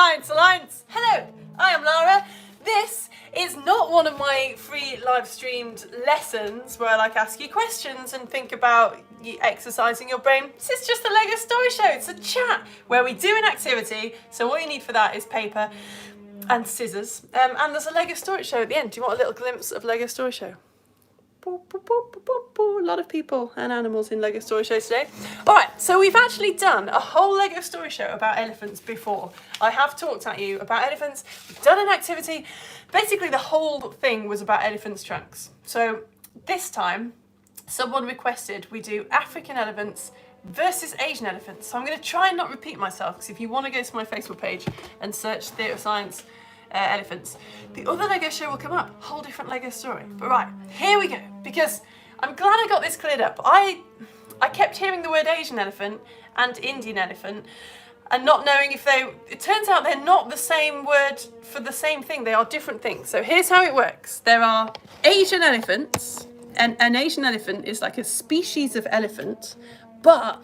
Science Alliance! Hello, I am Lara. This is not one of my free live streamed lessons where I ask you questions and think about you exercising your brain. This is just a Lego story show. It's a chat where we do an activity. So all you need for that is paper and scissors. And there's a Lego story show at the end. Do you want a little glimpse of Lego story show? A lot of people and animals in Lego story shows today. Alright, so we've actually done a whole Lego story show about elephants before. I have talked at you about elephants, we've done an activity. Basically the whole thing was about elephants' trunks. So this time, someone requested we do African elephants versus Asian elephants. So I'm going to try and not repeat myself, because if you want to go to my Facebook page and search Theatre of Science elephants, the other Lego show will come up, whole different Lego story. But right, here we go, because I'm glad I got this cleared up. I kept hearing the word Asian elephant and Indian elephant and not knowing if it turns out they're not the same word for the same thing, they are different things. So here's how it works. There are Asian elephants, and an Asian elephant is like a species of elephant, but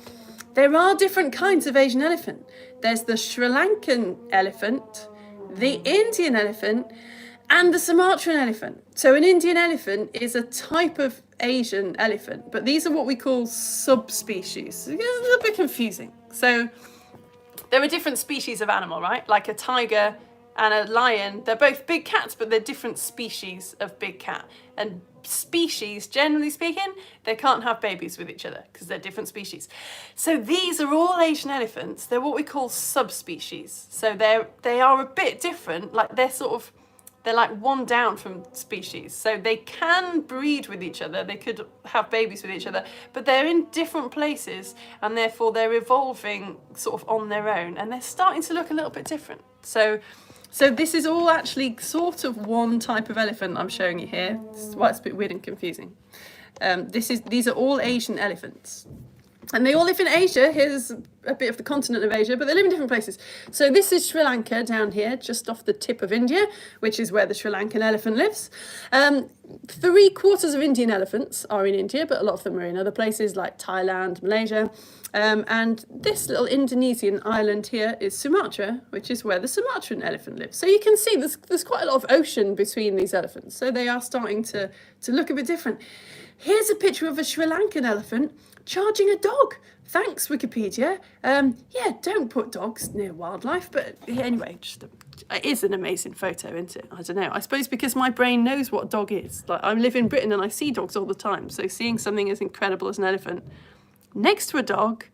there are different kinds of Asian elephant. There's the Sri Lankan elephant, the Indian elephant, and the Sumatran elephant. So an Indian elephant is a type of Asian elephant, but these are what we call subspecies. It's a little bit confusing. So there are different species of animal, right? Like a tiger and a lion, they're both big cats, but they're different species of big cat. And species, generally speaking, they can't have babies with each other because they're different species. So these are all Asian elephants. They're what we call subspecies. So they are a bit different. Like they're like one down from species. So they can breed with each other. They could have babies with each other, but they're in different places and therefore they're evolving sort of on their own and they're starting to look a little bit different. So this is all actually sort of one type of elephant I'm showing you here. This is why it's a bit weird and confusing. These are all Asian elephants. And they all live in Asia. Here's a bit of the continent of Asia, but they live in different places. So this is Sri Lanka down here, just off the tip of India, which is where the Sri Lankan elephant lives. 3/4 of Indian elephants are in India, but a lot of them are in other places like Thailand, Malaysia. And this little Indonesian island here is Sumatra, which is where the Sumatran elephant lives. So you can see there's quite a lot of ocean between these elephants. So they are starting to look a bit different. Here's a picture of a Sri Lankan elephant charging a dog. Thanks, Wikipedia. Yeah, don't put dogs near wildlife, but anyway, it is an amazing photo, isn't it? I don't know. I suppose because my brain knows what a dog is. Like I live in Britain and I see dogs all the time. So seeing something as incredible as an elephant next to a dog,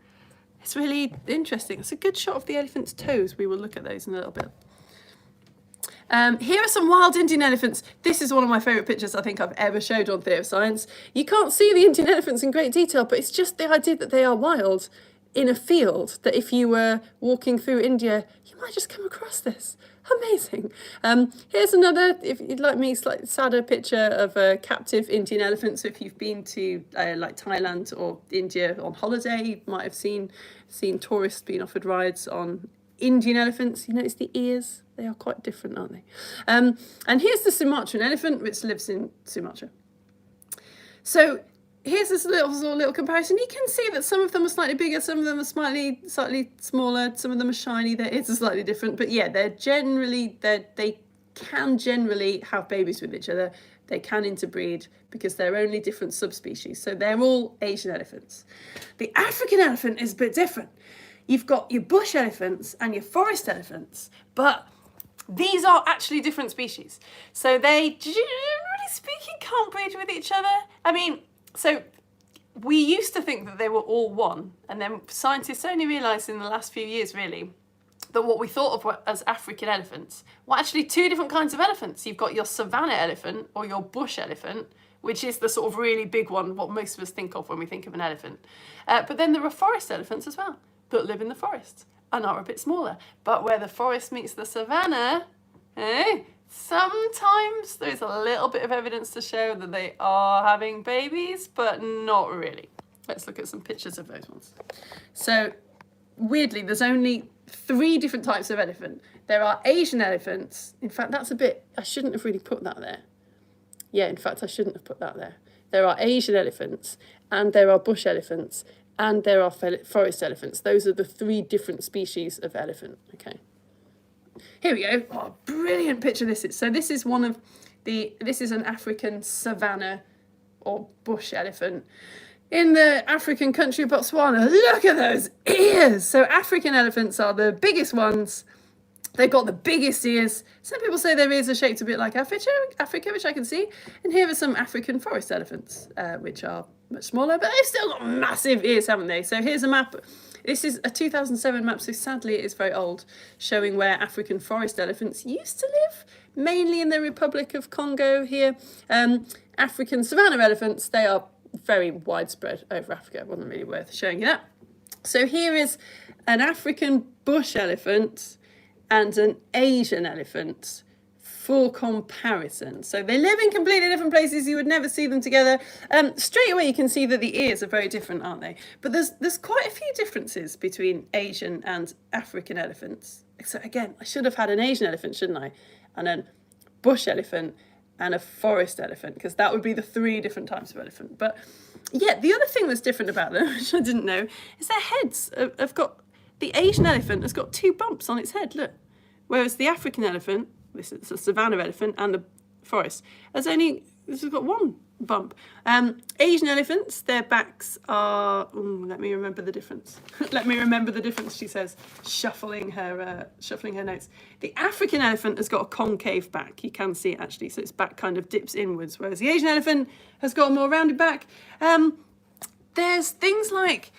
it's really interesting. It's a good shot of the elephant's toes. We will look at those in a little bit. Here are some wild Indian elephants. This is one of my favourite pictures I think I've ever showed on Theatre of Science. You can't see the Indian elephants in great detail, but it's just the idea that they are wild in a field, that if you were walking through India, you might just come across this. Amazing. Here's another, if you'd like me, slightly sadder picture of a captive Indian elephant. So if you've been to like Thailand or India on holiday, you might have seen tourists being offered rides on Indian elephants. You notice the ears? They are quite different, aren't they? And here's the Sumatran elephant, which lives in Sumatra. So here's this little comparison. You can see that some of them are slightly bigger, some of them are slightly smaller, some of them are shiny. Their ears are slightly different, but yeah, they can generally have babies with each other. They can interbreed because they're only different subspecies. So they're all Asian elephants. The African elephant is a bit different. You've got your bush elephants and your forest elephants, but these are actually different species. So they, generally speaking, can't breed with each other. I mean, so we used to think that they were all one, and then scientists only realised in the last few years, really, that what we thought of as African elephants were actually two different kinds of elephants. You've got your savanna elephant or your bush elephant, which is the sort of really big one, what most of us think of when we think of an elephant. But then there are forest elephants as well, that live in the forest and are a bit smaller. But where the forest meets the savannah, sometimes there's a little bit of evidence to show that they are having babies, but not really. Let's look at some pictures of those ones. So weirdly, there's only 3 different types of elephant. There are Asian elephants. In fact, that's a bit, I shouldn't have really put that there. Yeah, in fact, I shouldn't have put that there. There are Asian elephants and there are bush elephants and there are forest elephants. Those are the 3 different species of elephant, okay? Here we go. Oh, brilliant picture this is. So this is one of this is an African savanna or bush elephant in the African country of Botswana. Look at those ears. So African elephants are the biggest ones. They've got the biggest ears. Some people say their ears are shaped a bit like Africa, which I can see. And here are some African forest elephants, which are much smaller, but they've still got massive ears, haven't they? So here's a map. This is a 2007 map, so sadly it is very old, showing where African forest elephants used to live, mainly in the Republic of Congo here. African savanna elephants, they are very widespread over Africa. It wasn't really worth showing you that. So here is an African bush elephant and an Asian elephant for comparison. So they live in completely different places. You would never see them together. Straight away you can see that the ears are very different, aren't they? But there's quite a few differences between Asian and African elephants. So again, I should have had an Asian elephant, shouldn't I? And a bush elephant and a forest elephant, because that would be the 3 different types of elephant. But yeah, the other thing that's different about them, which I didn't know, is their heads have got, the Asian elephant has got 2 bumps on its head, look. Whereas the African elephant, this is a savanna elephant, and the forest, this has got 1 bump. Asian elephants, their backs are, let me remember the difference. Let me remember the difference, she says, shuffling her notes. The African elephant has got a concave back. You can see it actually, so its back kind of dips inwards, whereas the Asian elephant has got a more rounded back. There's things like,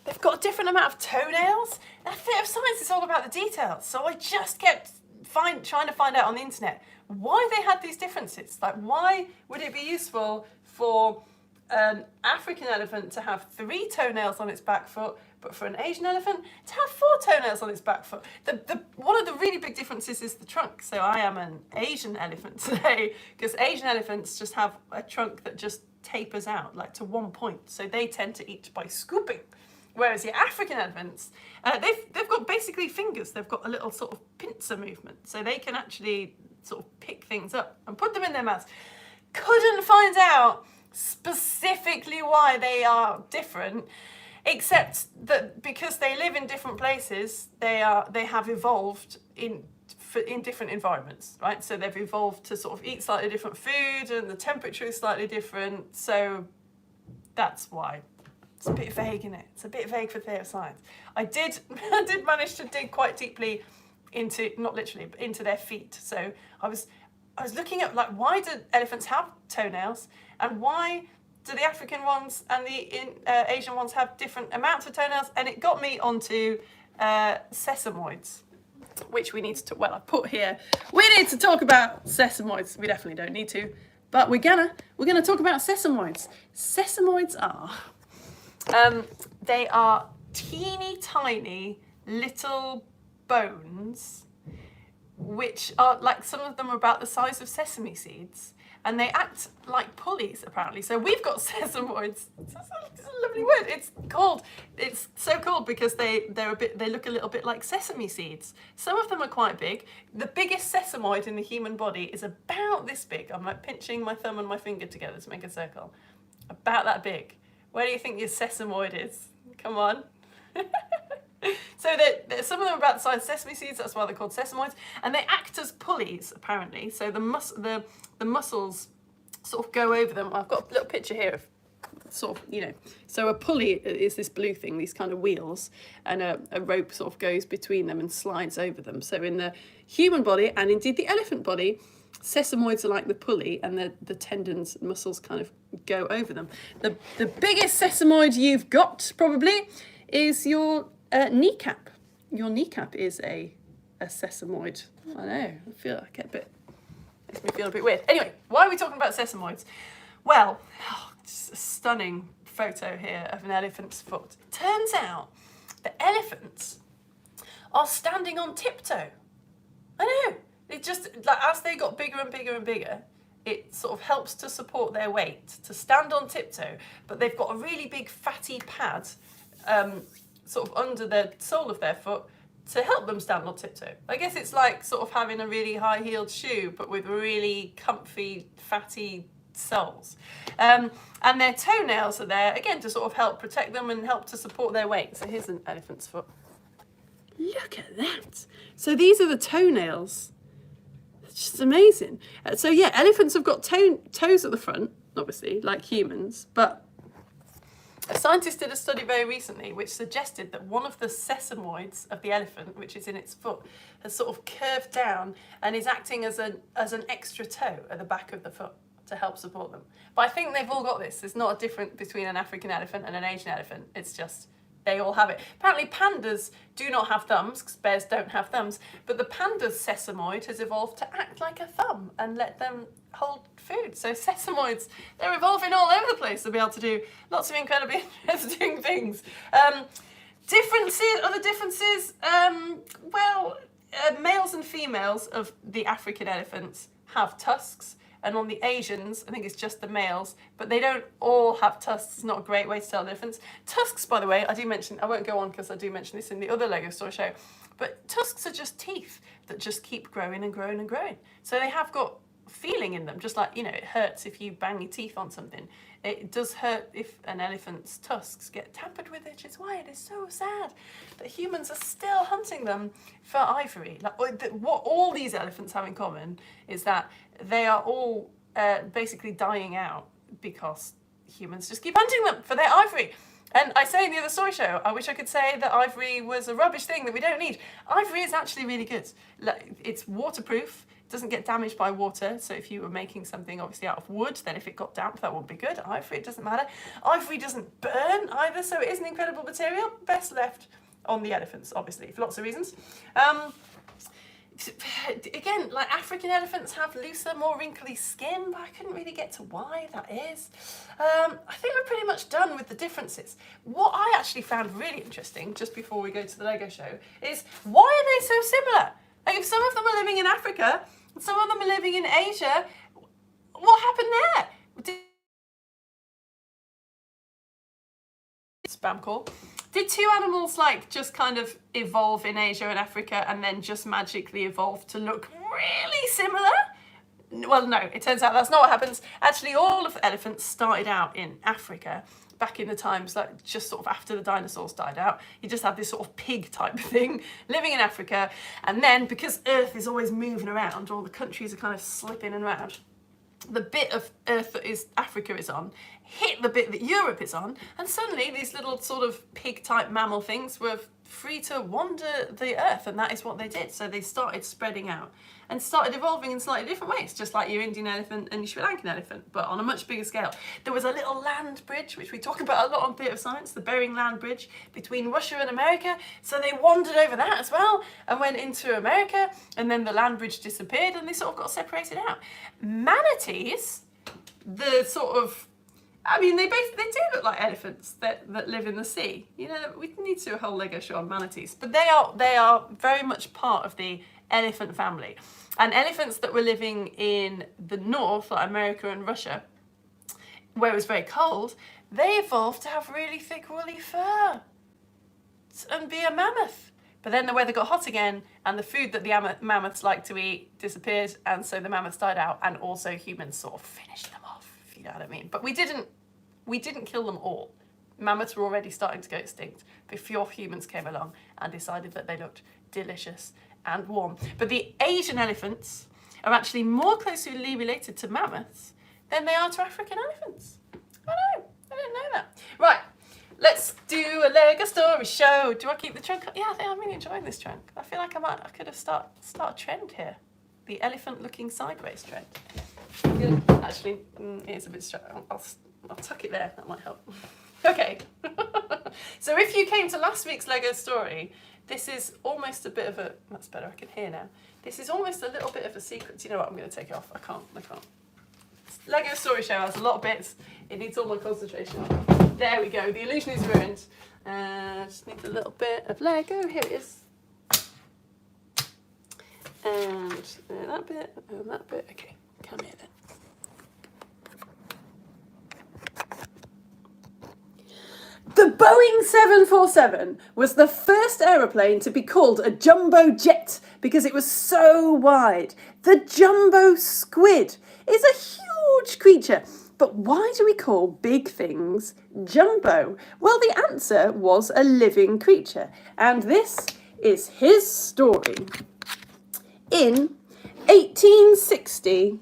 they've got a different amount of toenails. A bit of science is all about the details. So I just kept trying to find out on the internet why they had these differences. Like, why would it be useful for an African elephant to have 3 toenails on its back foot, but for an Asian elephant to have 4 toenails on its back foot? One of the really big differences is the trunk. So I am an Asian elephant today, because Asian elephants just have a trunk that just tapers out, like to 1 point. So they tend to eat by scooping. Whereas the African elephants, they've got basically fingers. They've got a little sort of pincer movement. So they can actually sort of pick things up and put them in their mouths. Couldn't find out specifically why they are different, except that because they live in different places, they have evolved in different environments, right? So they've evolved to sort of eat slightly different food, and the temperature is slightly different. So that's why. It's a bit vague, isn't it? It's a bit vague for theory of science. I did manage to dig quite deeply into, not literally, but into their feet. So I was looking at, like, why do elephants have toenails, and why do the African ones and the Asian ones have different amounts of toenails? And it got me onto sesamoids, which we need to talk, well, I put here, we need to talk about sesamoids. We definitely don't need to, but we're gonna talk about sesamoids. Sesamoids are, they are teeny tiny little bones, which are, like, some of them are about the size of sesame seeds, and they act like pulleys, apparently. So we've got sesamoids. It's a lovely word. It's so called because they look a little bit like sesame seeds. Some of them are quite big. The biggest sesamoid in the human body is about this big. I'm like pinching my thumb and my finger together to make a circle. About that big. Where do you think your sesamoid is? Come on. So some of them are about the size of sesame seeds. That's why they're called sesamoids, and they act as pulleys, apparently. So the muscles sort of go over them. I've got a little picture here of sort of, so a pulley is this blue thing, these kind of wheels, and a rope sort of goes between them and slides over them. So in the human body, and indeed the elephant body, sesamoids are like the pulley, and the tendons and muscles kind of go over them. The biggest sesamoid you've got probably is your kneecap. Your kneecap is a sesamoid. I know, makes me feel a bit weird. Anyway, why are we talking about sesamoids? Well, just a stunning photo here of an elephant's foot. Turns out that elephants are standing on tiptoe. I know. It just, like, as they got bigger and bigger and bigger, it sort of helps to support their weight to stand on tiptoe, but they've got a really big fatty pad sort of under the sole of their foot to help them stand on tiptoe. I guess it's like sort of having a really high-heeled shoe, but with really comfy, fatty soles. And their toenails are there, again, to sort of help protect them and help to support their weight. So here's an elephant's foot. Look at that. So these are the toenails. It's just amazing. So yeah, elephants have got toes at the front, obviously, like humans, but a scientist did a study very recently which suggested that one of the sesamoids of the elephant, which is in its foot, has sort of curved down and is acting as an extra toe at the back of the foot to help support them. But I think they've all got this. There's not a difference between an African elephant and an Asian elephant. It's just they all have it. Apparently pandas do not have thumbs, because bears don't have thumbs, but the panda's sesamoid has evolved to act like a thumb and let them hold food. So sesamoids, they're evolving all over the place to be able to do lots of incredibly interesting things. Other differences, males and females of the African elephants have tusks, and on the Asians, I think it's just the males, but they don't all have tusks. It's not a great way to tell the difference. Tusks, by the way, I won't go on because I do mention this in the other Lego store show, but tusks are just teeth that just keep growing and growing and growing. So they have got feeling in them, just like, it hurts if you bang your teeth on something. It does hurt if an elephant's tusks get tampered with, which is why it is so sad that humans are still hunting them for ivory. What all these elephants have in common is that they are all basically dying out because humans just keep hunting them for their ivory. And I say in the other story show, I wish I could say that ivory was a rubbish thing that we don't need. Ivory is actually really good. It's waterproof. Doesn't get damaged by water, so if you were making something obviously out of wood, then if it got damp, that wouldn't be good. Ivory, it doesn't matter. Ivory doesn't burn either, so it is an incredible material. Best left on the elephants, obviously, for lots of reasons. Again, like African elephants have looser, more wrinkly skin, but I couldn't really get to why that is. I think we're pretty much done with the differences. What I actually found really interesting, just before we go to the Lego show, is why are they so similar? Like if some of them are living in Africa, and some of them are living in Asia, what happened there? Spam call. Did two animals just kind of evolve in Asia and Africa and then just magically evolve to look really similar? Well, no, it turns out that's not what happens. Actually, all of the elephants started out in Africa back in the times just sort of after the dinosaurs died out. You just have this sort of pig type thing living in Africa, and then because Earth is always moving around, all the countries are kind of slipping around, the bit of Earth that Africa is on hit the bit that Europe is on, and suddenly these little sort of pig-type mammal things were free to wander the Earth, and that is what they did. So they started spreading out and started evolving in slightly different ways, just like your Indian elephant and your Sri Lankan elephant, but on a much bigger scale. There was a little land bridge, which we talk about a lot on Theatre of Science, the Bering Land Bridge between Russia and America. So they wandered over that as well and went into America, and then the land bridge disappeared and they sort of got separated out. Manatees, they do look like elephants that live in the sea. We need to do a whole Lego show on manatees, but they are very much part of the elephant family. And elephants that were living in the north, like America and Russia, where it was very cold, they evolved to have really thick woolly fur and be a mammoth. But then the weather got hot again, and the food that the mammoths like to eat disappeared, and so the mammoths died out, and also humans sort of finished them off, if you know what I mean. But we didn't kill them all. Mammoths were already starting to go extinct before humans came along and decided that they looked delicious and warm. But the Asian elephants are actually more closely related to mammoths than they are to African elephants. I didn't know that. Right, let's do a Lego story show. Do I keep the trunk? Yeah, I think I'm really enjoying this trunk. I feel like I could have start a trend here. The elephant looking sideways trend. Actually, it's a bit straight. I'll tuck it there, that might help. Okay, so if you came to last week's Lego story, this is almost a bit of a, that's better, I can hear now. This is almost a little bit of a secret. Do you know what, I'm going to take it off. I can't. Lego story show has a lot of bits. It needs all my concentration. There we go, the illusion is ruined. Just need a little bit of Lego, here it is. And that bit, and that bit. Okay, come here then. The Boeing 747 was the first aeroplane to be called a jumbo jet because it was so wide. The jumbo squid is a huge creature, but why do we call big things jumbo? Well, the answer was a living creature, and this is his story. In 1860,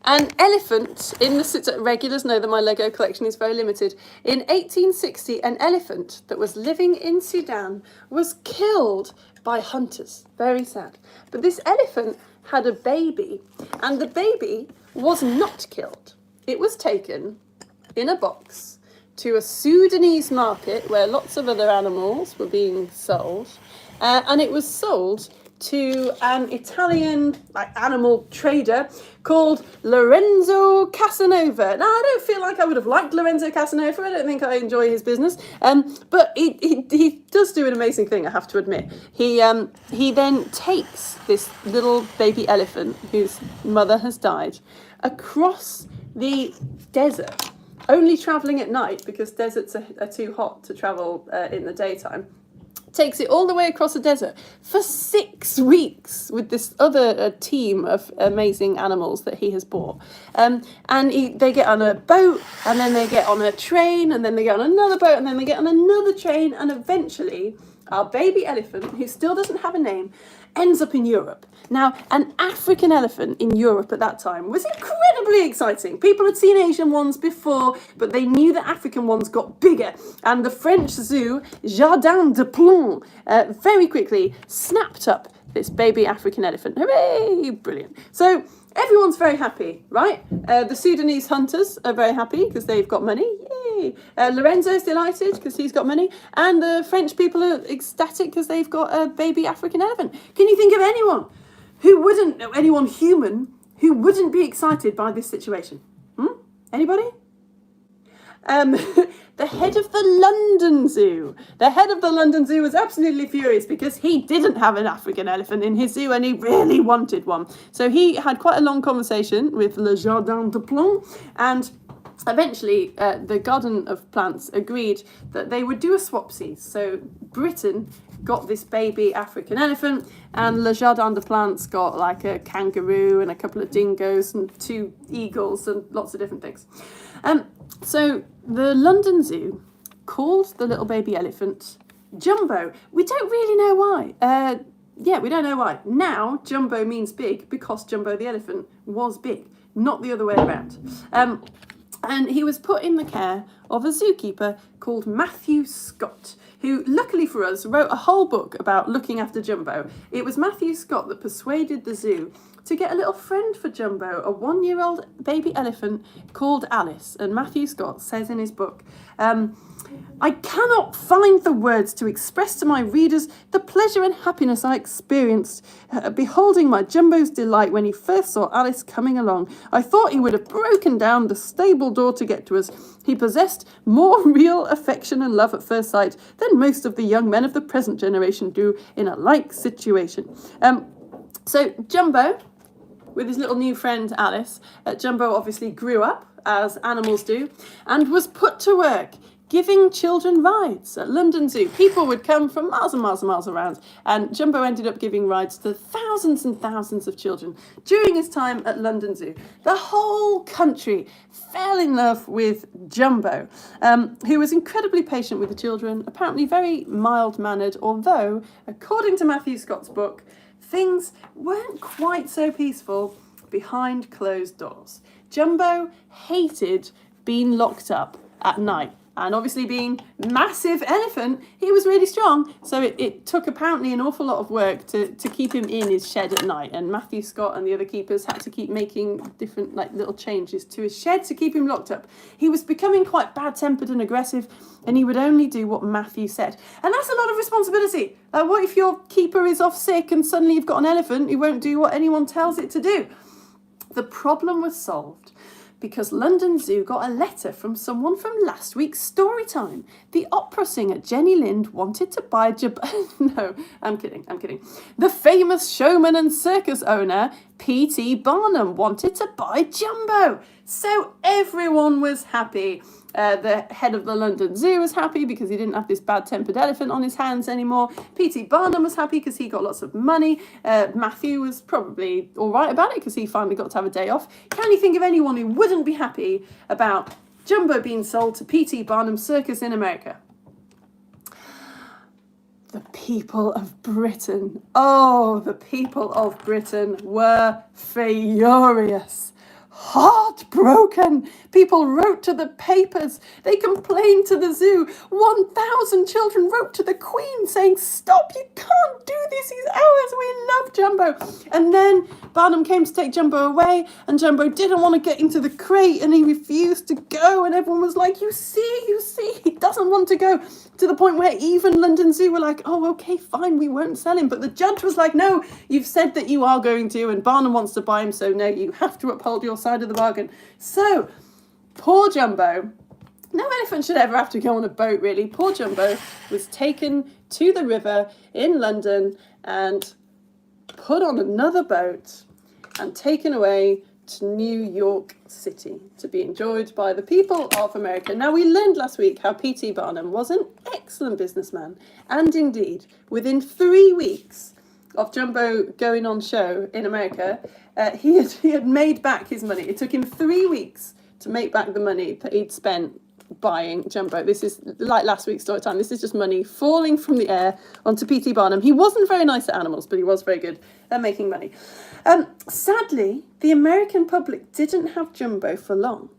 an elephant in the regulars know that my Lego collection is very limited. In 1860, an elephant that was living in Sudan was killed by hunters. Very sad. But this elephant had a baby, and the baby was not killed. It was taken in a box to a Sudanese market where lots of other animals were being sold, and it was sold to an Italian animal trader called Lorenzo Casanova. Now, I don't feel like I would have liked Lorenzo Casanova. I don't think I enjoy his business. But he does do an amazing thing, I have to admit. He then takes this little baby elephant, whose mother has died, across the desert, only travelling at night because deserts are too hot to travel in the daytime. Takes it all the way across the desert for 6 weeks with this other team of amazing animals that he has bought. And they get on a boat, and then they get on a train, and then they get on another boat, and then they get on another train, and eventually our baby elephant, who still doesn't have a name, ends up in Europe. Now, an African elephant in Europe at that time was incredibly exciting. People had seen Asian ones before, but they knew that African ones got bigger. And the French zoo, Jardin de Plomb, very quickly snapped up this baby African elephant. Hooray! Brilliant. So everyone's very happy, right? The Sudanese hunters are very happy because they've got money. Yay! Lorenzo's delighted because he's got money. And the French people are ecstatic because they've got a baby African elephant. Can you think of anyone anyone human, who wouldn't be excited by this situation? Anybody? The head of the London Zoo. The head of the London Zoo was absolutely furious because he didn't have an African elephant in his zoo and he really wanted one. So he had quite a long conversation with Le Jardin de Plomb, and eventually the Garden of Plants agreed that they would do a swapsies. So Britain got this baby African elephant, and Le Jardin de Plants got like a kangaroo and a couple of dingoes and 2 eagles and lots of different things. So the London Zoo called the little baby elephant Jumbo. We don't really know why. We don't know why. Now, Jumbo means big because Jumbo the elephant was big, not the other way around. And he was put in the care of a zookeeper called Matthew Scott, who, luckily for us, wrote a whole book about looking after Jumbo. It was Matthew Scott that persuaded the zoo to get a little friend for Jumbo, a 1-year-old baby elephant called Alice. And Matthew Scott says in his book, I cannot find the words to express to my readers the pleasure and happiness I experienced beholding my Jumbo's delight when he first saw Alice coming along. I thought he would have broken down the stable door to get to us. He possessed more real affection and love at first sight than most of the young men of the present generation do in a like situation. So Jumbo, with his little new friend Alice, Jumbo obviously grew up, as animals do, and was put to work giving children rides at London Zoo. People would come from miles and miles and miles around, and Jumbo ended up giving rides to thousands and thousands of children during his time at London Zoo. The whole country fell in love with Jumbo, who was incredibly patient with the children, apparently very mild-mannered, although, according to Matthew Scott's book, things weren't quite so peaceful behind closed doors. Jumbo hated being locked up at night. And obviously being massive elephant, he was really strong. So it took apparently an awful lot of work to keep him in his shed at night. And Matthew Scott and the other keepers had to keep making different little changes to his shed to keep him locked up. He was becoming quite bad-tempered and aggressive, and he would only do what Matthew said. And that's a lot of responsibility. What if your keeper is off sick and suddenly you've got an elephant who won't do what anyone tells it to do? The problem was solved because London Zoo got a letter from someone from last week's story time. The opera singer Jenny Lind wanted to buy No, I'm kidding. The famous showman and circus owner P.T. Barnum wanted to buy Jumbo. So everyone was happy. The head of the London Zoo was happy because he didn't have this bad-tempered elephant on his hands anymore. P.T. Barnum was happy because he got lots of money. Matthew was probably all right about it because he finally got to have a day off. Can you think of anyone who wouldn't be happy about Jumbo being sold to P.T. Barnum's circus in America? the people of Britain, oh, the people of Britain were furious. Heartbroken. People wrote to the papers. They complained to the zoo. 1,000 children wrote to the Queen saying, stop, you can't do this. He's ours. We love Jumbo. And then Barnum came to take Jumbo away, and Jumbo didn't want to get into the crate, and he refused to go. And everyone was like, you see, he doesn't want to go. To the point where even London Zoo were like, oh, okay, fine, we won't sell him. But the judge was like, no, you've said that you are going to, and Barnum wants to buy him, so no, you have to uphold your side of the bargain. So, poor Jumbo, no elephant should ever have to go on a boat, really. Poor Jumbo was taken to the river in London and put on another boat and taken away to New York City to be enjoyed by the people of America. Now, we learned last week how P.T. Barnum was an excellent businessman, and indeed, within 3 weeks of Jumbo going on show in America, he had made back his money. It took him 3 weeks to make back the money that he'd spent buying Jumbo. This is like last week's story time. This is just money falling from the air onto P.T. Barnum. He wasn't very nice at animals, but he was very good at making money. Sadly, the American public didn't have Jumbo for long.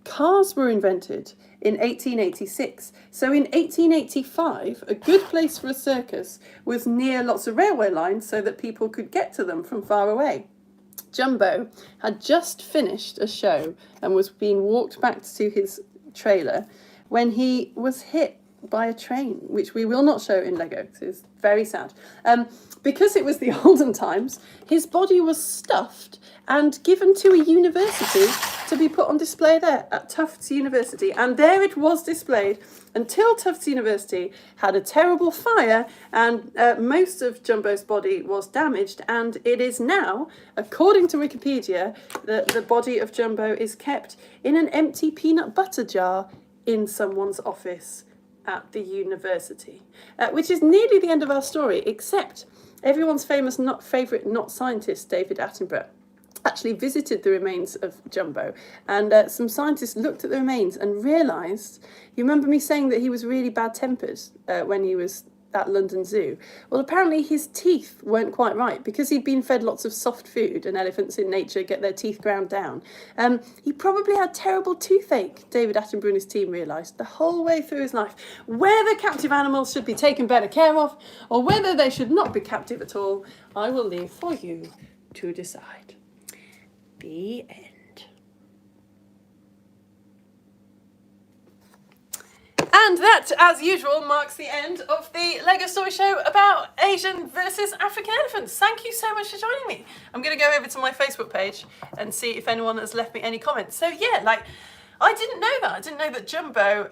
Cars were invented in 1886. So in 1885, a good place for a circus was near lots of railway lines so that people could get to them from far away. Jumbo had just finished a show and was being walked back to his trailer when he was hit by a train, which we will not show in Lego, because it's very sad. Because it was the olden times, his body was stuffed and given to a university to be put on display there at Tufts University. And there it was displayed until Tufts University had a terrible fire, and most of Jumbo's body was damaged. And it is now, according to Wikipedia, the body of Jumbo is kept in an empty peanut butter jar in someone's office at the university, which is nearly the end of our story, except everyone's favourite not scientist, David Attenborough, actually visited the remains of Jumbo, and some scientists looked at the remains and realised, you remember me saying that he was really bad-tempered when he was at London Zoo? Well, apparently his teeth weren't quite right because he'd been fed lots of soft food, and elephants in nature get their teeth ground down. He probably had terrible toothache, David Attenborough and his team realised, the whole way through his life. Whether captive animals should be taken better care of, or whether they should not be captive at all, I will leave for you to decide. The end. And that, as usual, marks the end of the Lego Story Show about Asian versus African elephants. Thank you so much for joining me. I'm going to go over to my Facebook page and see if anyone has left me any comments. So yeah, I didn't know that. I didn't know that Jumbo,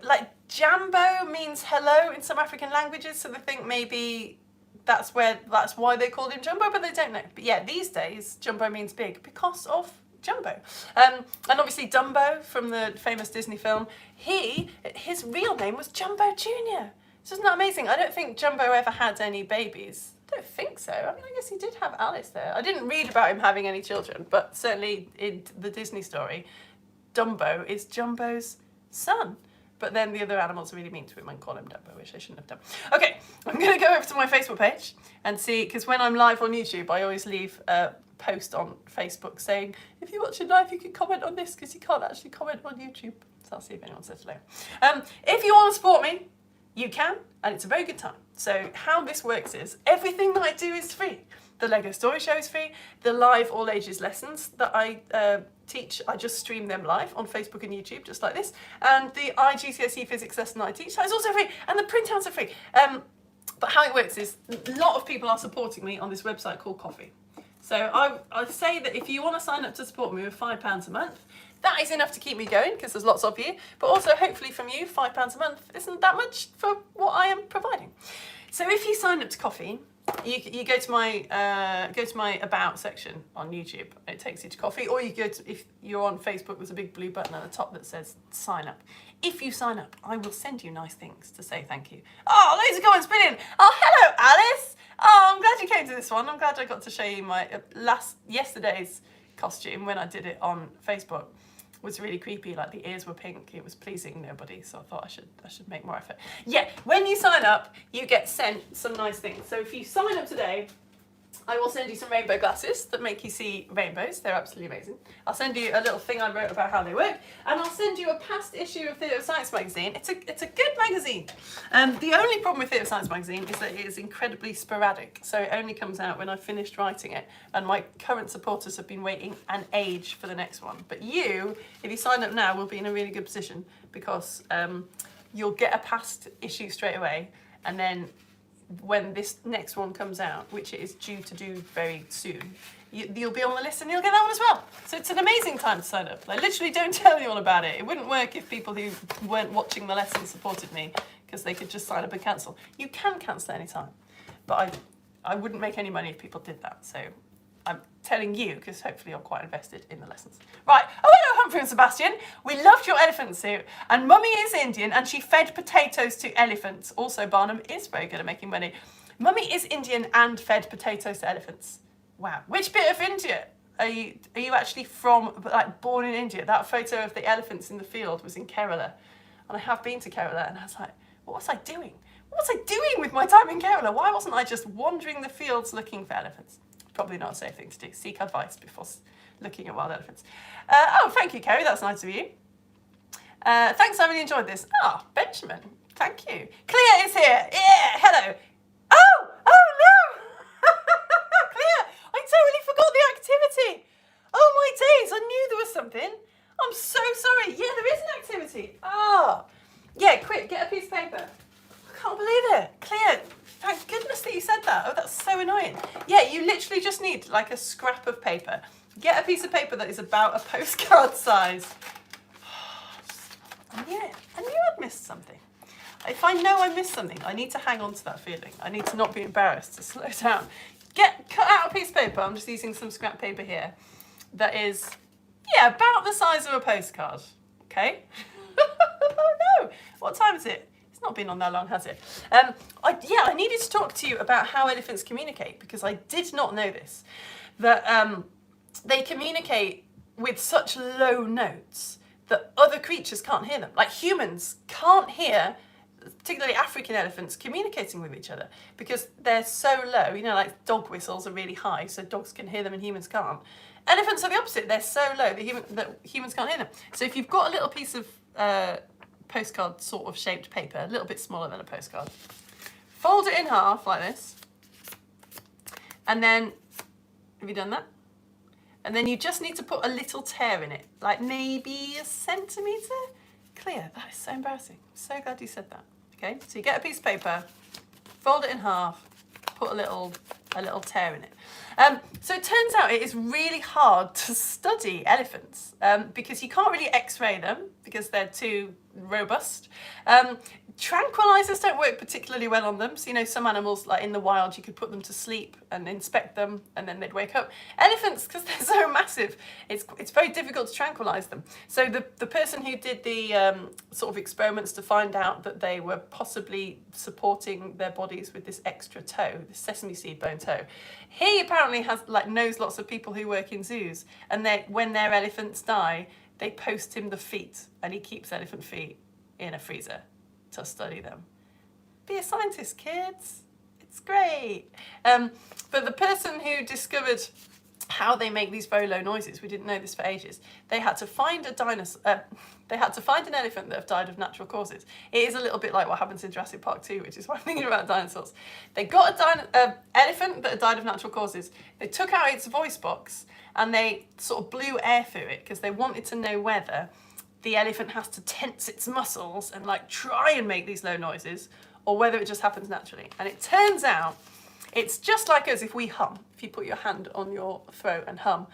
Jambo means hello in some African languages, so they think maybe that's why they called him Jumbo, but they don't know. But yeah, these days, Jumbo means big because of Jumbo. And obviously Dumbo from the famous Disney film, his real name was Jumbo Jr. Isn't that amazing? I don't think Jumbo ever had any babies. I don't think so. I mean, I guess he did have Alice there. I didn't read about him having any children, but certainly in the Disney story, Dumbo is Jumbo's son. But then the other animals are really mean to him and call him Dumbo, which I shouldn't have done. Okay, I'm going to go over to my Facebook page and see, because when I'm live on YouTube, I always leave a post on Facebook saying, if you watch it live, you can comment on this, because you can't actually comment on YouTube. So I'll see if anyone says hello. If you want to support me, you can, and it's a very good time. So how this works is, everything that I do is free. The Lego Story Show is free. The live all ages lessons that I teach, I just stream them live on Facebook and YouTube, just like this. And the IGCSE physics lesson that I teach, that is also free. And the printouts are free. But how it works is, a lot of people are supporting me on this website called Coffee. So I say that if you want to sign up to support me with £5 a month, that is enough to keep me going, because there's lots of you. But also, hopefully from you, £5 a month isn't that much for what I am providing. So if you sign up to Coffee, you go to my About section on YouTube. It takes you to Coffee, or you go to, if you're on Facebook, there's a big blue button at the top that says sign up. If you sign up, I will send you nice things to say thank you. Oh, loads of comments, brilliant. Oh, hello, Alice. Oh, I'm glad you came to this one. I'm glad I got to show you my yesterday's costume when I did it on Facebook. was really creepy. Like the ears were pink. It was pleasing nobody. So I thought I should make more effort. Yeah, when you sign up, you get sent some nice things. So if you sign up today, I will send you some rainbow glasses that make you see rainbows. They're absolutely amazing. I'll send you a little thing I wrote about how they work, and I'll send you a past issue of Theatre of Science magazine. It's a good magazine. The only problem with Theatre of Science magazine is that it is incredibly sporadic. So it only comes out when I've finished writing it, and my current supporters have been waiting an age for the next one. But you, if you sign up now, will be in a really good position because you'll get a past issue straight away, and then when this next one comes out, which it is due to do very soon, you'll be on the list and you'll get that one as well. So it's an amazing time to sign up. I literally don't tell anyone about it. It wouldn't work if people who weren't watching the lesson supported me, because they could just sign up and cancel. You can cancel any time, but I wouldn't make any money if people did that. So I'm telling you because hopefully you're quite invested in the lessons. Right, oh hello Humphrey and Sebastian. We loved your elephant suit, and Mummy is Indian and she fed potatoes to elephants. Also Barnum is very good at making money. Mummy is Indian and fed potatoes to elephants. Wow, which bit of India? Are you actually from, like, born in India? That photo of the elephants in the field was in Kerala, and I have been to Kerala, and I was like, what was I doing? What was I doing with my time in Kerala? Why wasn't I just wandering the fields looking for elephants? Probably not a safe thing to do. Seek advice before looking at wild elephants. Oh, thank you, Kerry. That's nice of you. Thanks, I really enjoyed this. Ah, Benjamin, thank you. Clea is here. Yeah, hello. Oh no! Clea, I totally forgot the activity. Oh my days, I knew there was something. I'm so sorry. Yeah, there is an activity. Ah, yeah, quick, get a piece of paper. I can't believe it. Clea, thank goodness that you said that. Oh, that's so annoying. Yeah, you literally just need like a scrap of paper. Get a piece of paper that is about a postcard size. I knew it. I knew I'd missed something. If I know I missed something, I need to hang on to that feeling. I need to not be embarrassed, to slow down. Cut out a piece of paper. I'm just using some scrap paper here. That is, yeah, about the size of a postcard. Okay? Oh no! What time is it? It's not been on that long, has it? I needed to talk to you about how elephants communicate, because I did not know this. That they communicate with such low notes that other creatures can't hear them. Like humans can't hear, particularly African elephants, communicating with each other because they're so low. You know, like dog whistles are really high, so dogs can hear them and humans can't. Elephants are the opposite. They're so low that humans can't hear them. So if you've got a little piece of postcard sort of shaped paper, a little bit smaller than a postcard, fold it in half like this, and then, have you done that? And then you just need to put a little tear in it, like maybe a centimetre. Clear, that is so embarrassing. I'm so glad you said that. Okay, so you get a piece of paper, fold it in half, put a little tear in it. So it turns out it is really hard to study elephants because you can't really x-ray them because they're too robust. Tranquilizers don't work particularly well on them. So, you know, some animals, like in the wild, you could put them to sleep and inspect them and then they'd wake up. Elephants, because they're so massive, it's very difficult to tranquilize them. So the person who did the sort of experiments to find out that they were possibly supporting their bodies with this extra toe, this sesame seed bone toe, he apparently knows lots of people who work in zoos, and when their elephants die, they post him the feet, and he keeps elephant feet in a freezer to study them. Be a scientist, kids. It's great. But the person who discovered how they make these very low noises, we didn't know this for ages. They had to find a dinosaur. They had to find an elephant that have died of natural causes. It is a little bit like what happens in Jurassic Park 2, which is why I'm thinking about dinosaurs. They got an elephant that had died of natural causes. They took out its voice box and they sort of blew air through it because they wanted to know whether the elephant has to tense its muscles and like try and make these low noises, or whether it just happens naturally. And it turns out it's just like us if we hum. If you put your hand on your throat and hum,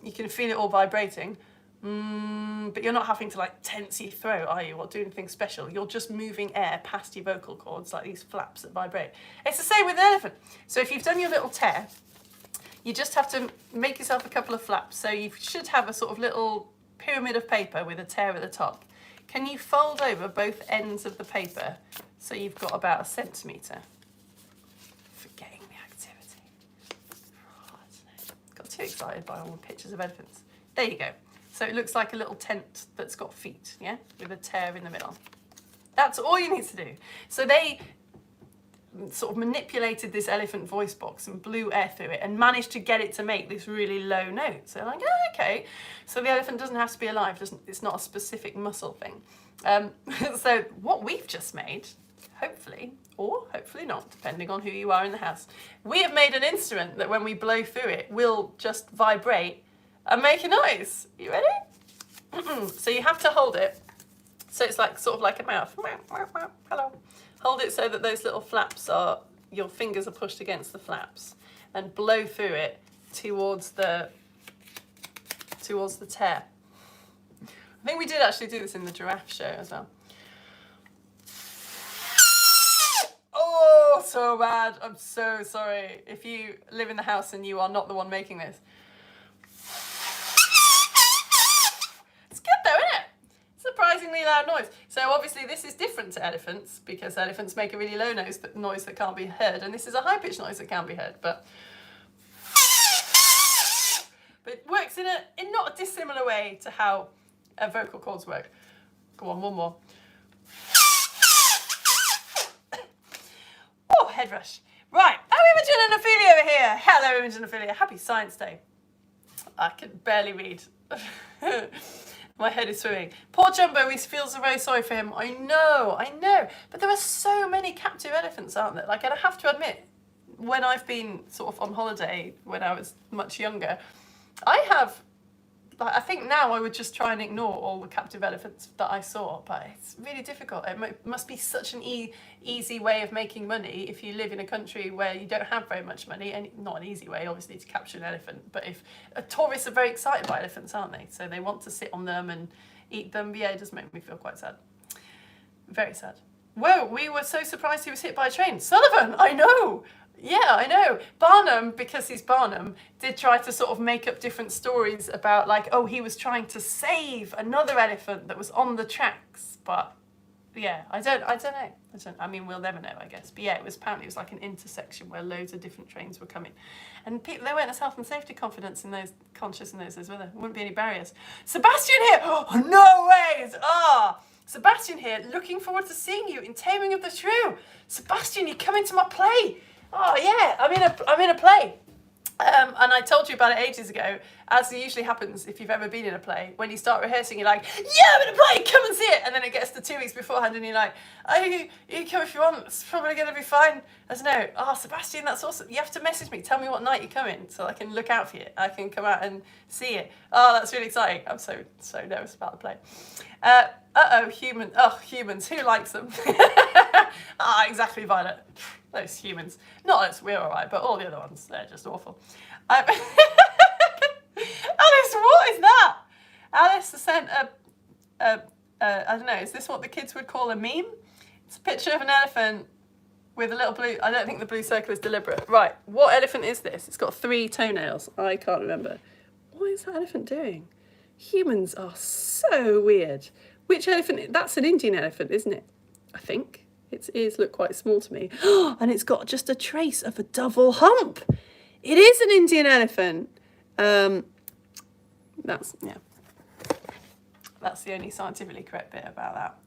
you can feel it all vibrating, but you're not having to like tense your throat, are you, or do anything special. You're just moving air past your vocal cords, like these flaps that vibrate. It's the same with an elephant. So if you've done your little tear, you just have to make yourself a couple of flaps. So you should have a sort of little pyramid of paper with a tear at the top. Can you fold over both ends of the paper so you've got about a centimetre? Forgetting the activity. Oh, got too excited by all the pictures of elephants. There you go. So it looks like a little tent that's got feet, yeah, with a tear in the middle. That's all you need to do. So they sort of manipulated this elephant voice box and blew air through it and managed to get it to make this really low note. So like, oh, okay. So the elephant doesn't have to be alive. It's not a specific muscle thing. So what we've just made, hopefully, or hopefully not, depending on who you are in the house, we have made an instrument that when we blow through it will just vibrate and make a noise. You ready? So you have to hold it. So it's like sort of like a mouth. Hello. Hold it so that those little flaps are, your fingers are pushed against the flaps, and blow through it towards the tear. I think we did actually do this in the giraffe show as well. Oh, so bad. I'm so sorry. If you live in the house and you are not the one making this. It's good though, isn't it? Surprisingly loud noise. So obviously this is different to elephants because elephants make a really low noise that can't be heard, and this is a high-pitched noise that can be heard. But it works in not a dissimilar way to how vocal cords work. Go on, one more. Oh, head rush. Right, oh, Imogen and Ophelia over here. Hello, Imogen and Ophelia. Happy Science Day. I can barely read. My head is swimming. Poor Jumbo, we feel so very sorry for him. I know. But there are so many captive elephants, aren't there? Like, and I have to admit, when I've been sort of on holiday when I was much younger, I think now I would just try and ignore all the captive elephants that I saw, but it's really difficult. It must be such an easy way of making money if you live in a country where you don't have very much money, and not an easy way, obviously, to capture an elephant, but if tourists are very excited by elephants, aren't they? So they want to sit on them and eat them. Yeah, it does make me feel quite sad. Very sad. Whoa, we were so surprised he was hit by a train. Sullivan, I know. Yeah, I know. Barnum, because he's Barnum, did try to sort of make up different stories about, like, oh, he was trying to save another elephant that was on the tracks. But yeah, I don't know. I mean, we'll never know, I guess. But yeah, apparently it was like an intersection where loads of different trains were coming, and people, there weren't as health and safety conscious in those days, were there? Wouldn't be any barriers. Sebastian here. Oh, no ways. Sebastian here. Looking forward to seeing you in Taming of the Shrew. Sebastian, you come into my play. Oh yeah, I'm in a play, and I told you about it ages ago. As usually happens if you've ever been in a play, when you start rehearsing, you're like, yeah, I'm in a play, come and see it, and then it gets to 2 weeks beforehand, and you're like, oh, you come if you want. It's probably going to be fine. I don't know. Oh, Sebastian, that's awesome. You have to message me. Tell me what night you're coming, so I can look out for you. I can come out and see it. Oh, that's really exciting. I'm so nervous about the play. Humans. Who likes them? Exactly, Violet. Those humans. Not us, we're all right, but all the other ones, they're just awful. Alice, what is that? Alice sent I don't know, is this what the kids would call a meme? It's a picture of an elephant with a little blue, I don't think the blue circle is deliberate. Right, what elephant is this? It's got 3 toenails. I can't remember. What is that elephant doing? Humans are so weird. Which elephant? That's an Indian elephant, isn't it? I think. Its ears look quite small to me. And it's got just a trace of a double hump. It is an Indian elephant. That's the only scientifically correct bit about that.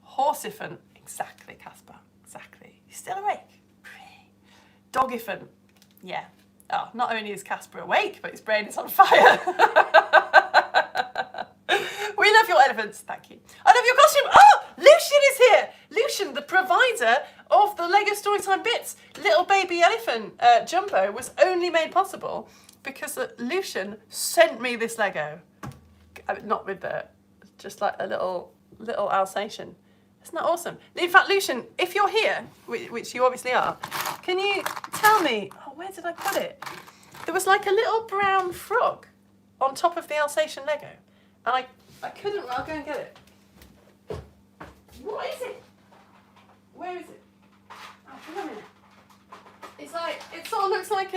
Horsephant. Exactly, Casper. Exactly. You're still awake. Dogiphant. Yeah. Oh, not only is Casper awake, but his brain is on fire. We love your elephants. Thank you. I love your costume. Oh, Lucian is here. Lucian, the provider of the Lego Storytime bits. Little baby elephant Jumbo was only made possible because Lucian sent me this Lego. Not with just like a little Alsatian. Isn't that awesome? In fact, Lucian, if you're here, which you obviously are, can you tell me, where did I put it? There was like a little brown frog on top of the Alsatian Lego. And I couldn't, I'll go and get it. What is it? Where is it? Oh, hang on a minute. It's like, it sort of looks like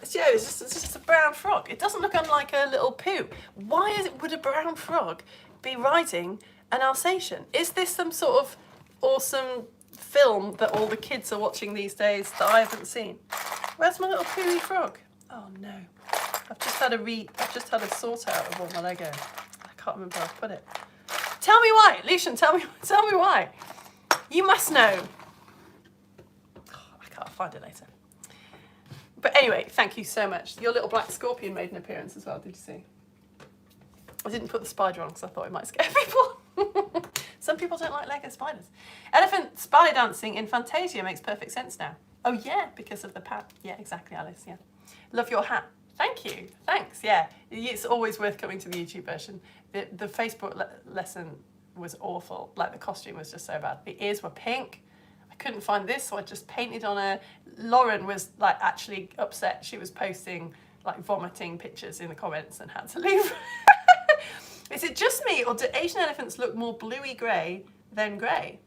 it's just a brown frog. It doesn't look unlike a little poo. Why would a brown frog be riding an Alsatian? Is this some sort of awesome film that all the kids are watching these days that I haven't seen? Where's my little pooey frog? Oh no. I've just had a sort out of all my Lego. I can't remember where I put it. Tell me why, Lucian. Tell me why. You must know. Oh, I can't find it later. But anyway, thank you so much. Your little black scorpion made an appearance as well. Did you see? I didn't put the spider on because I thought it might scare people. Some people don't like Lego spiders. Elephant ballet dancing in Fantasia makes perfect sense now. Oh yeah, because of the pad. Yeah, exactly, Alice. Yeah. Love your hat. Thank you. Thanks. Yeah, it's always worth coming to the YouTube version. The Facebook lesson was awful. Like the costume was just so bad. The ears were pink. I couldn't find this, so I just painted on her. Lauren was like actually upset. She was posting like vomiting pictures in the comments and had to leave. Is it just me, or do Asian elephants look more bluey grey than grey?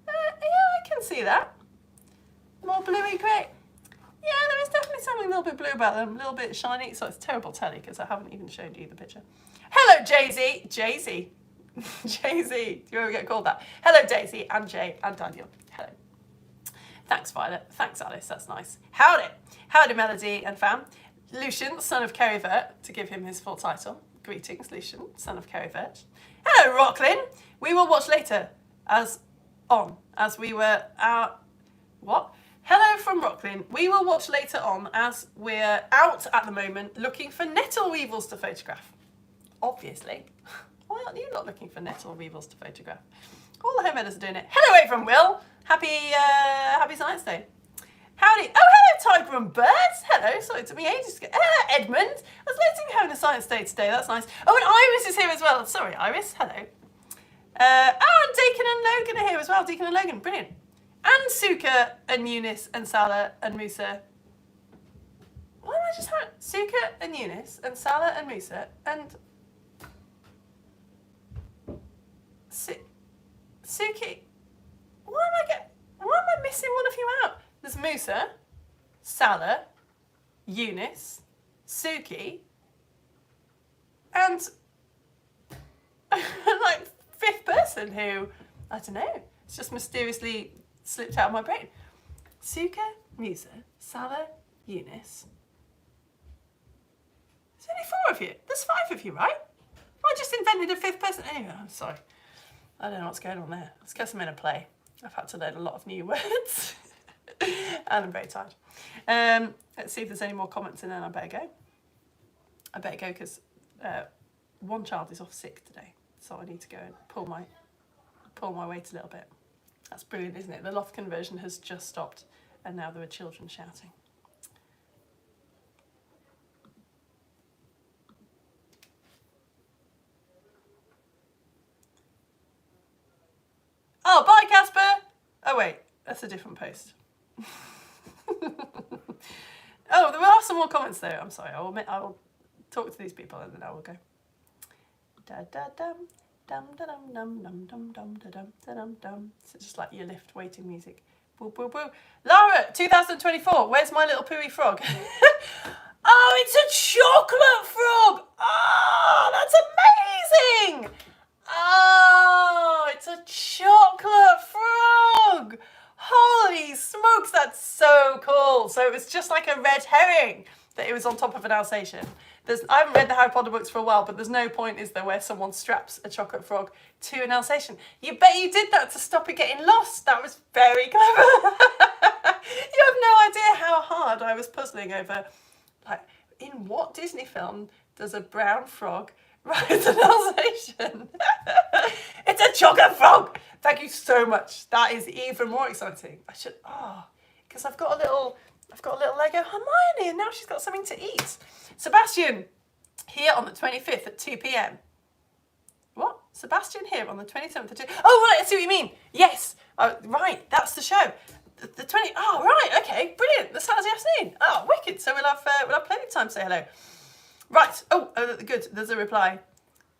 Yeah, I can see that. More bluey grey. Yeah, there is definitely something a little bit blue about them, a little bit shiny. So it's terrible telly because I haven't even showed you the picture. Hello, Jay-Z. Jay-Z. Jay-Z. Do you ever get called that? Hello, Daisy and Jay and Daniel. Hello. Thanks, Violet. Thanks, Alice. That's nice. Howdy. Howdy, Melody and fam. Lucian, son of Kerry Vert, to give him his full title. Greetings, Lucian, son of Kerry Vert. Hello, Rocklin. We will watch later as we were out. What? Hello from Rocklin. We will watch later on as we're out at the moment looking for nettle weevils to photograph. Obviously. Why aren't you not looking for nettle weevils to photograph? All the homemeders are doing it. Hello, Avon Will. Happy Science Day. Howdy. Oh, hello, Tiger and Birds. Hello. Sorry, it took me ages to get. Hello, Edmund. I was letting you having a Science Day today. That's nice. Oh, and Iris is here as well. Sorry, Iris. Hello. And Deacon and Logan are here as well. Deacon and Logan. Brilliant. And Suka and Eunice and Salah and Musa. Why am I just having Suka and Eunice and Salah and Musa and Suki? Why am I missing one of you out? There's Musa, Salah, Eunice, Suki, and like fifth person who, I don't know, it's just mysteriously slipped out of my brain. Suka, Musa, Salah, Eunice. There's only four of you. There's five of you, right? I just invented a fifth person. Anyway, I'm sorry. I don't know what's going on there. Let's get some in a play. I've had to learn a lot of new words. And I'm very tired. Let's see if there's any more comments and then I better go. I better go because one child is off sick today. So I need to go and pull my weight a little bit. That's brilliant, isn't it? The loft conversion has just stopped and now there are children shouting. Oh, bye, Casper. Oh, wait, that's a different post. Oh, there are some more comments though. I'm sorry. I will talk to these people and then I will go. Da da dum dum da dum dum dum dum dum da dum da dum dum. So just like your lift waiting music. Boo boo boo. Lara, 2024. Where's my little pooey frog? Oh, it's a chocolate frog. Oh, that's amazing. Oh, it's a chocolate frog. Holy smokes, that's so cool. So it was just like a red herring that it was on top of an Alsatian. I haven't read the Harry Potter books for a while, but there's no point, is there, where someone straps a chocolate frog to an Alsatian. You bet you did that to stop it getting lost. That was very clever. You have no idea how hard I was puzzling over, like, in what Disney film does a brown frog ride an Alsatian? It's a chocolate frog. Thank you so much. That is even more exciting. Because I've got a little Lego Hermione and now she's got something to eat. Sebastian, here on the 25th at 2 p.m. What? Sebastian here on the 27th at 2. Oh, right, I see what you mean. Yes. Right, that's the show. The 20. Oh, right, okay, brilliant. The Saturday afternoon. Oh, wicked. So we'll have plenty of time to say hello. Right. Oh, good. There's a reply.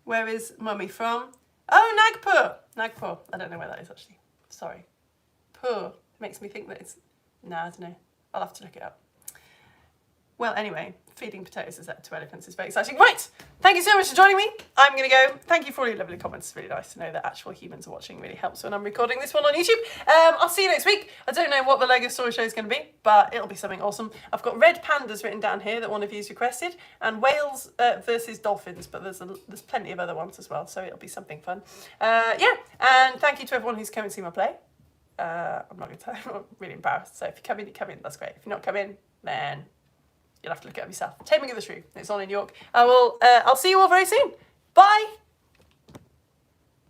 Where is Mummy from? Oh, Nagpur. Nagpur. I don't know where that is actually. Sorry. Pur. Makes me think that it's. No, I don't know. I'll have to look it up. Well, anyway, feeding potatoes to elephants is very exciting. Right, thank you so much for joining me. I'm going to go. Thank you for all your lovely comments. It's really nice to know that actual humans are watching. Really helps when I'm recording this one on YouTube. I'll see you next week. I don't know what the Lego Story Show is going to be, but it'll be something awesome. I've got red pandas written down here that one of you's requested, and whales versus dolphins, but there's plenty of other ones as well, so it'll be something fun. Yeah, and thank you to everyone who's come and seen my play. I'm not going to tell you, I'm really embarrassed. So if you come in, that's great. If you're not coming, then you'll have to look it up yourself. Taming of the Shrew. It's on in York. I'll see you all very soon. Bye.